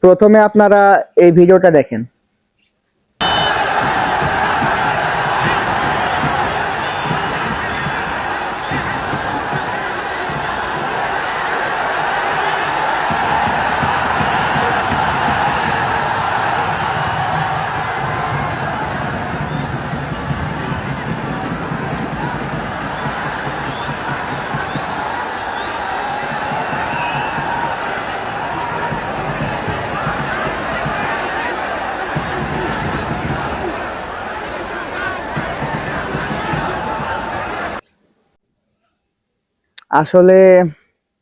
প্রথমে আপনারা এই ভিডিওটা দেখেন। আসলে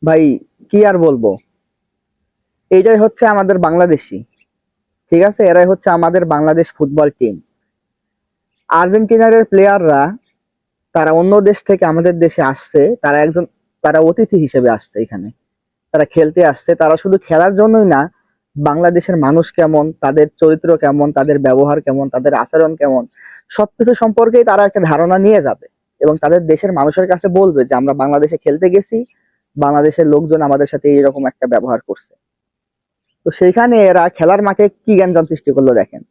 ভাই কি আর বলবো, এইটাই হচ্ছে আমাদের বাংলাদেশি। ঠিক আছে, এরাই হচ্ছে আমাদের বাংলাদেশ ফুটবল টিম। আর্জেন্টিনার প্লেয়াররা, তারা অন্য দেশ থেকে আমাদের দেশে আসছে, তারা অতিথি হিসেবে আসছে এখানে। তারা খেলতে আসছে, তারা শুধু খেলার জন্যই না, বাংলাদেশের মানুষ কেমন, তাদের চরিত্র কেমন, তাদের ব্যবহার কেমন, তাদের আচরণ কেমন, সবকিছু সম্পর্কেই তারা একটা ধারণা নিয়ে যাবে এবং তাদের দেশের মানুষের কাছে বলবে যে আমরা বাংলাদেশে খেলতে গেছি, বাংলাদেশের লোকজন আমাদের সাথে এরকম একটা ব্যবহার করছে। তো সেইখানে এরা খেলার মাঠে কি গ্যাঞ্জাম সৃষ্টি করলো দেখেন।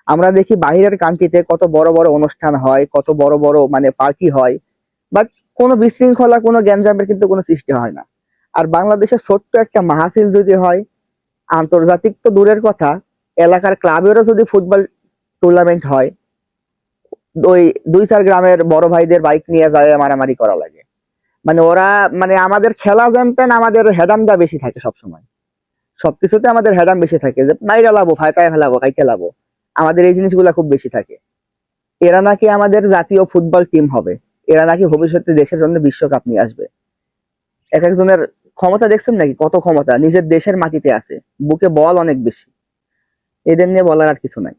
আমরা দেখি বাইরের কান্ট্রিতে কত বড় বড় অনুষ্ঠান হয়, কত বড় বড় মানে পার্টি হয়, বাট কোনো বিশৃঙ্খলা, কোনো গ্যাঞ্জামের কিন্তু কোনো সৃষ্টি হয় না। আর বাংলাদেশে ছোট্ট একটা মাহফিল যদি হয়, আন্তর্জাতিক তো দূরের কথা, এলাকার ক্লাবেরও যদি ফুটবল টুর্নামেন্ট হয়, ওই 2-4 গ্রামের বড় ভাইদের বাইক নিয়ে যায় মারামারি করা লাগে। মানে ওরা, মানে আমাদের খেলা জানতেন, আমাদের হেডামটা বেশি থাকে সবসময়, সবকিছুতে আমাদের হেডাম বেশি থাকে, যে মাইরা লাবো, ফাটায় ফেলাবো, খাই খেলাবো, আমাদের এই জিনিসগুলা খুব বেশি থাকে। এরা নাকি আমাদের জাতীয় ফুটবল টিম হবে, এরা নাকি ভবিষ্যতে দেশের জন্য বিশ্বকাপ নিয়ে আসবে। এক একজনের ক্ষমতা দেখছেন নাকি, কত ক্ষমতা, নিজের দেশের মাটিতে আছে, বুকে বল অনেক বেশি। এদের নিয়ে বলার আর কিছু নাই।